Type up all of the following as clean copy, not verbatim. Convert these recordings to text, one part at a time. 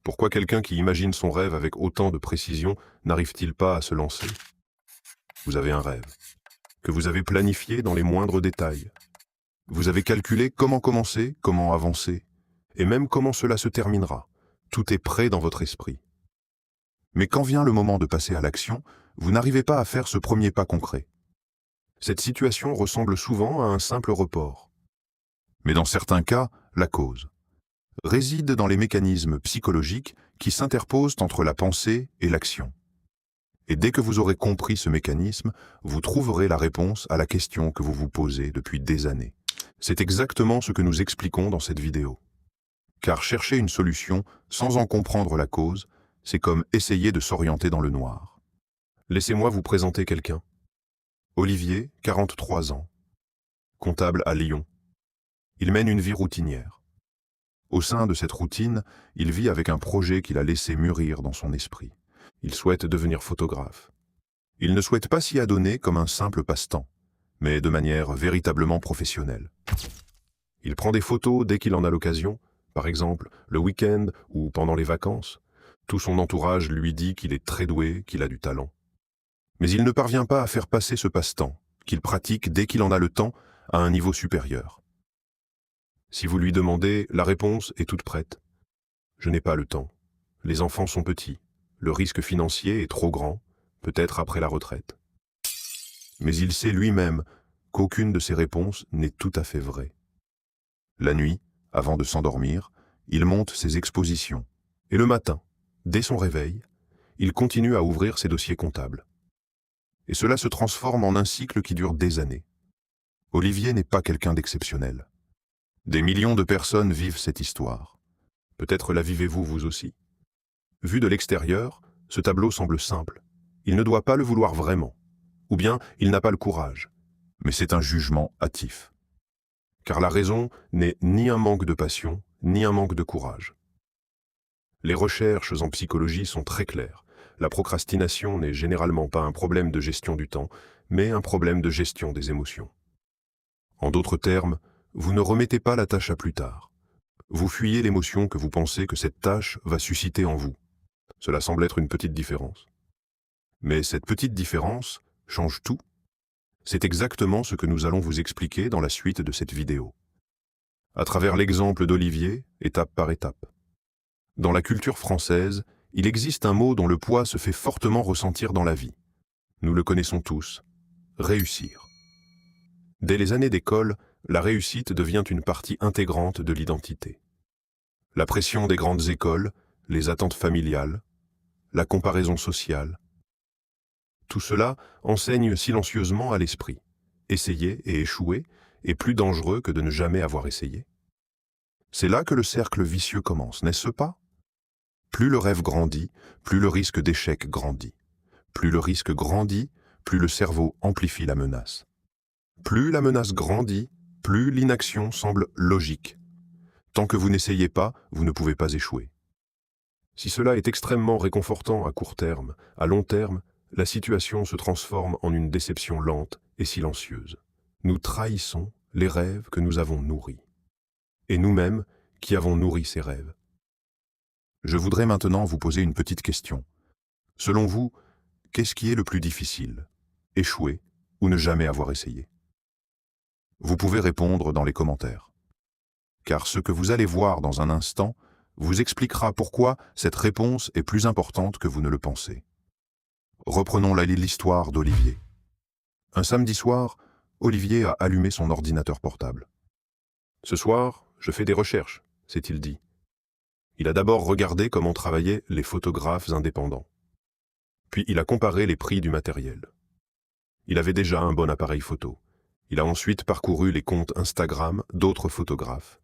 Pourquoi quelqu'un qui imagine son rêve avec autant de précision n'arrive-t-il pas à se lancer? Vous avez un rêve, que vous avez planifié dans les moindres détails. Vous avez calculé comment commencer, comment avancer, et même comment cela se terminera. Tout est prêt dans votre esprit. Mais quand vient le moment de passer à l'action, vous n'arrivez pas à faire ce premier pas concret. Cette situation ressemble souvent à un simple report. Mais dans certains cas, la cause réside dans les mécanismes psychologiques qui s'interposent entre la pensée et l'action. Et dès que vous aurez compris ce mécanisme, vous trouverez la réponse à la question que vous vous posez depuis des années. C'est exactement ce que nous expliquons dans cette vidéo. Car chercher une solution sans en comprendre la cause, c'est comme essayer de s'orienter dans le noir. Laissez-moi vous présenter quelqu'un. Olivier, 43 ans, comptable à Lyon. Il mène une vie routinière. Au sein de cette routine, il vit avec un projet qu'il a laissé mûrir dans son esprit. Il souhaite devenir photographe. Il ne souhaite pas s'y adonner comme un simple passe-temps, mais de manière véritablement professionnelle. Il prend des photos dès qu'il en a l'occasion, par exemple le week-end ou pendant les vacances. Tout son entourage lui dit qu'il est très doué, qu'il a du talent. Mais il ne parvient pas à faire passer ce passe-temps, qu'il pratique dès qu'il en a le temps, à un niveau supérieur. Si vous lui demandez, la réponse est toute prête. Je n'ai pas le temps. Les enfants sont petits. Le risque financier est trop grand, peut-être après la retraite. Mais il sait lui-même qu'aucune de ces réponses n'est tout à fait vraie. La nuit, avant de s'endormir, il monte ses expositions. Et le matin, dès son réveil, il continue à ouvrir ses dossiers comptables. Et cela se transforme en un cycle qui dure des années. Olivier n'est pas quelqu'un d'exceptionnel. Des millions de personnes vivent cette histoire. Peut-être la vivez-vous vous aussi. Vu de l'extérieur, ce tableau semble simple. Il ne doit pas le vouloir vraiment. Ou bien, il n'a pas le courage. Mais c'est un jugement hâtif. Car la raison n'est ni un manque de passion, ni un manque de courage. Les recherches en psychologie sont très claires. La procrastination n'est généralement pas un problème de gestion du temps, mais un problème de gestion des émotions. En d'autres termes, vous ne remettez pas la tâche à plus tard. Vous fuyez l'émotion que vous pensez que cette tâche va susciter en vous. Cela semble être une petite différence. Mais cette petite différence change tout. C'est exactement ce que nous allons vous expliquer dans la suite de cette vidéo. À travers l'exemple d'Olivier, étape par étape. Dans la culture française, il existe un mot dont le poids se fait fortement ressentir dans la vie. Nous le connaissons tous, réussir. Dès les années d'école, la réussite devient une partie intégrante de l'identité. La pression des grandes écoles, les attentes familiales, la comparaison sociale. Tout cela enseigne silencieusement à l'esprit. Essayer et échouer est plus dangereux que de ne jamais avoir essayé. C'est là que le cercle vicieux commence, n'est-ce pas? Plus le rêve grandit, plus le risque d'échec grandit. Plus le risque grandit, plus le cerveau amplifie la menace. Plus la menace grandit, plus l'inaction semble logique. Tant que vous n'essayez pas, vous ne pouvez pas échouer. Si cela est extrêmement réconfortant à court terme, à long terme, la situation se transforme en une déception lente et silencieuse. Nous trahissons les rêves que nous avons nourris. Et nous-mêmes, qui avons nourri ces rêves. Je voudrais maintenant vous poser une petite question. Selon vous, qu'est-ce qui est le plus difficile? Échouer ou ne jamais avoir essayé? Vous pouvez répondre dans les commentaires. Car ce que vous allez voir dans un instant vous expliquera pourquoi cette réponse est plus importante que vous ne le pensez. Reprenons l'histoire d'Olivier. Un samedi soir, Olivier a allumé son ordinateur portable. « Ce soir, je fais des recherches », s'est-il dit. Il a d'abord regardé comment travaillaient les photographes indépendants. Puis il a comparé les prix du matériel. Il avait déjà un bon appareil photo. Il a ensuite parcouru les comptes Instagram d'autres photographes.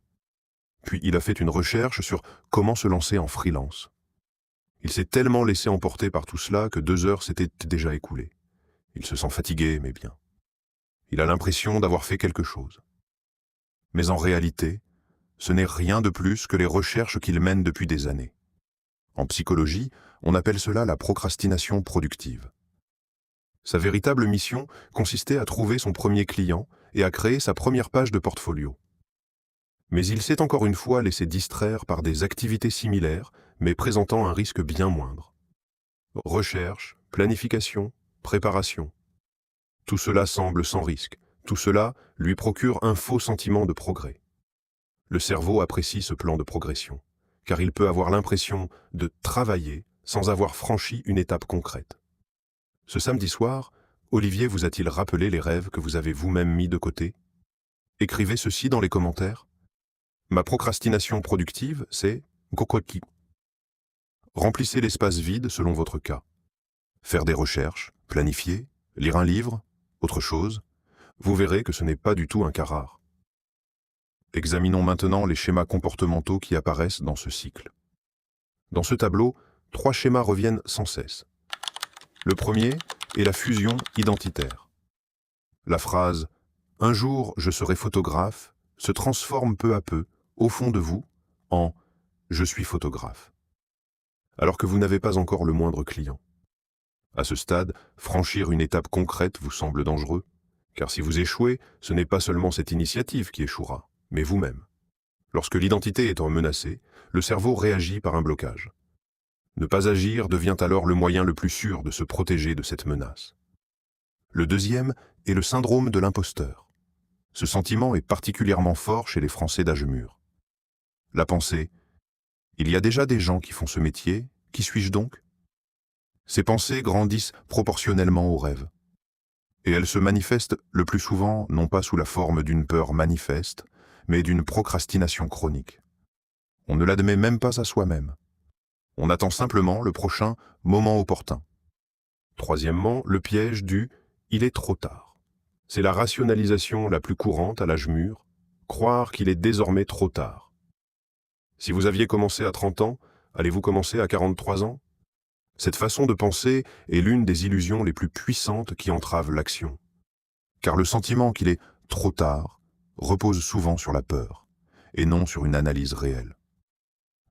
Puis il a fait une recherche sur comment se lancer en freelance. Il s'est tellement laissé emporter par tout cela que 2 heures s'étaient déjà écoulées. Il se sent fatigué, mais bien. Il a l'impression d'avoir fait quelque chose. Mais en réalité, ce n'est rien de plus que les recherches qu'il mène depuis des années. En psychologie, on appelle cela la procrastination productive. Sa véritable mission consistait à trouver son premier client et à créer sa première page de portfolio. Mais il s'est encore une fois laissé distraire par des activités similaires mais présentant un risque bien moindre. Recherche, planification, préparation. Tout cela semble sans risque. Tout cela lui procure un faux sentiment de progrès. Le cerveau apprécie ce plan de progression, car il peut avoir l'impression de travailler sans avoir franchi une étape concrète. Ce samedi soir, Olivier vous a-t-il rappelé les rêves que vous avez vous-même mis de côté? Écrivez ceci dans les commentaires. Ma procrastination productive, c'est Gokoki. Remplissez l'espace vide selon votre cas. Faire des recherches, planifier, lire un livre, autre chose, vous verrez que ce n'est pas du tout un cas rare. Examinons maintenant les schémas comportementaux qui apparaissent dans ce cycle. Dans ce tableau, 3 schémas reviennent sans cesse. Le premier est la fusion identitaire. La phrase « Un jour, je serai photographe » se transforme peu à peu, au fond de vous, en « Je suis photographe », alors que vous n'avez pas encore le moindre client. À ce stade, franchir une étape concrète vous semble dangereux, car si vous échouez, ce n'est pas seulement cette initiative qui échouera, mais vous-même. Lorsque l'identité est menacée, le cerveau réagit par un blocage. Ne pas agir devient alors le moyen le plus sûr de se protéger de cette menace. Le deuxième est le syndrome de l'imposteur. Ce sentiment est particulièrement fort chez les Français d'âge mûr. La pensée « Il y a déjà des gens qui font ce métier, qui suis-je donc ?» Ces pensées grandissent proportionnellement aux rêves. Et elles se manifestent le plus souvent non pas sous la forme d'une peur manifeste, mais d'une procrastination chronique. On ne l'admet même pas à soi-même. On attend simplement le prochain moment opportun. Troisièmement, le piège du « il est trop tard ». C'est la rationalisation la plus courante à l'âge mûr, croire qu'il est désormais trop tard. Si vous aviez commencé à 30 ans, allez-vous commencer à 43 ans? Cette façon de penser est l'une des illusions les plus puissantes qui entravent l'action. Car le sentiment qu'il est trop tard repose souvent sur la peur, et non sur une analyse réelle.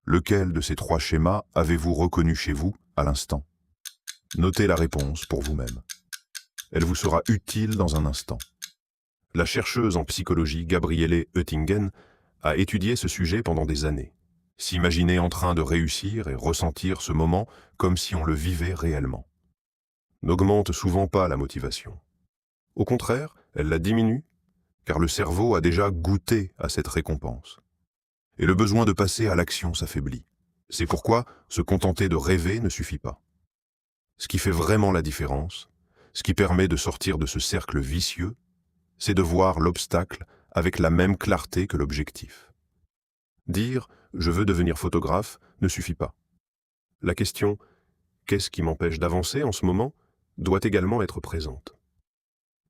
Lequel de ces 3 schémas avez-vous reconnu chez vous à l'instant? Notez la réponse pour vous-même. Elle vous sera utile dans un instant. La chercheuse en psychologie Gabriele Oettingen a étudié ce sujet pendant des années. S'imaginer en train de réussir et ressentir ce moment comme si on le vivait réellement. N'augmente souvent pas la motivation. Au contraire, elle la diminue, car le cerveau a déjà goûté à cette récompense. Et le besoin de passer à l'action s'affaiblit. C'est pourquoi se contenter de rêver ne suffit pas. Ce qui fait vraiment la différence, ce qui permet de sortir de ce cercle vicieux, c'est de voir l'obstacle avec la même clarté que l'objectif. Dire « je veux devenir photographe » ne suffit pas. La question « qu'est-ce qui m'empêche d'avancer en ce moment ?» doit également être présente.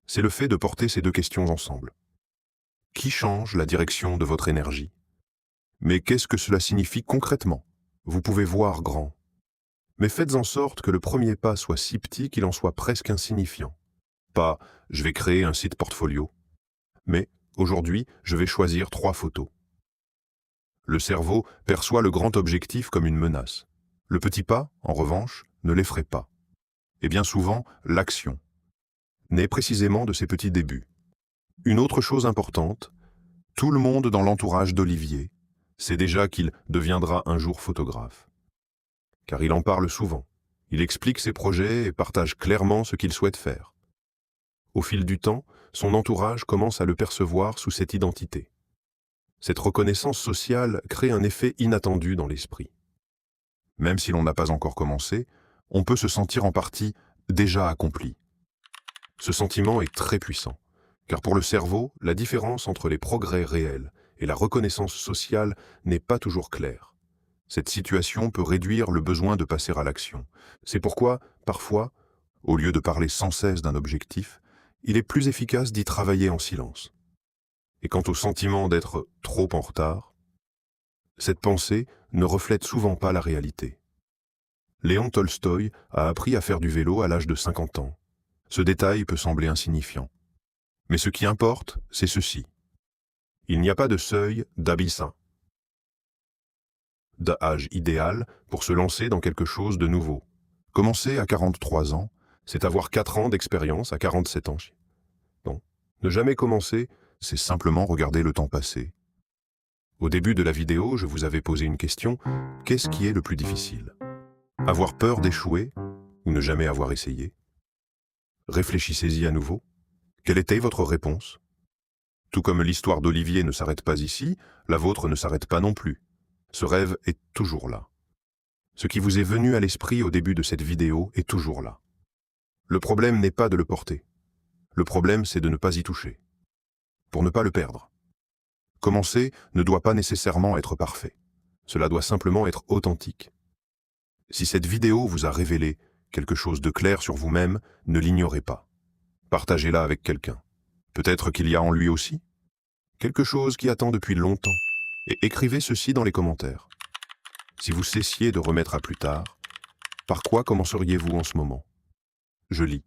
C'est le fait de porter ces 2 questions ensemble. Qui change la direction de votre énergie? Mais qu'est-ce que cela signifie concrètement? Vous pouvez voir grand. Mais faites en sorte que le premier pas soit si petit qu'il en soit presque insignifiant. Pas « je vais créer un site portfolio », mais « aujourd'hui, je vais choisir 3 photos ». Le cerveau perçoit le grand objectif comme une menace. Le petit pas, en revanche, ne l'effraie pas. Et bien souvent, l'action naît précisément de ces petits débuts. Une autre chose importante, tout le monde dans l'entourage d'Olivier sait déjà qu'il deviendra un jour photographe. Car il en parle souvent, il explique ses projets et partage clairement ce qu'il souhaite faire. Au fil du temps, son entourage commence à le percevoir sous cette identité. Cette reconnaissance sociale crée un effet inattendu dans l'esprit. Même si l'on n'a pas encore commencé, on peut se sentir en partie déjà accompli. Ce sentiment est très puissant, car pour le cerveau, la différence entre les progrès réels et la reconnaissance sociale n'est pas toujours claire. Cette situation peut réduire le besoin de passer à l'action. C'est pourquoi, parfois, au lieu de parler sans cesse d'un objectif, il est plus efficace d'y travailler en silence. Et quant au sentiment d'être trop en retard, cette pensée ne reflète souvent pas la réalité. Léon Tolstoï a appris à faire du vélo à l'âge de 50 ans. Ce détail peut sembler insignifiant. Mais ce qui importe, c'est ceci. Il n'y a pas de seuil d'abyssin, d'âge idéal pour se lancer dans quelque chose de nouveau. Commencer à 43 ans, c'est avoir 4 ans d'expérience à 47 ans. Non, ne jamais commencer, c'est simplement regarder le temps passer. Au début de la vidéo, je vous avais posé une question. Qu'est-ce qui est le plus difficile? Avoir peur d'échouer ou ne jamais avoir essayé? Réfléchissez-y à nouveau. Quelle était votre réponse? Tout comme l'histoire d'Olivier ne s'arrête pas ici, la vôtre ne s'arrête pas non plus. Ce rêve est toujours là. Ce qui vous est venu à l'esprit au début de cette vidéo est toujours là. Le problème n'est pas de le porter. Le problème, c'est de ne pas y toucher. Pour ne pas le perdre. Commencer ne doit pas nécessairement être parfait. Cela doit simplement être authentique. Si cette vidéo vous a révélé quelque chose de clair sur vous-même, ne l'ignorez pas. Partagez-la avec quelqu'un. Peut-être qu'il y a en lui aussi quelque chose qui attend depuis longtemps. Et écrivez ceci dans les commentaires. Si vous cessiez de remettre à plus tard, par quoi commenceriez-vous en ce moment? Je lis.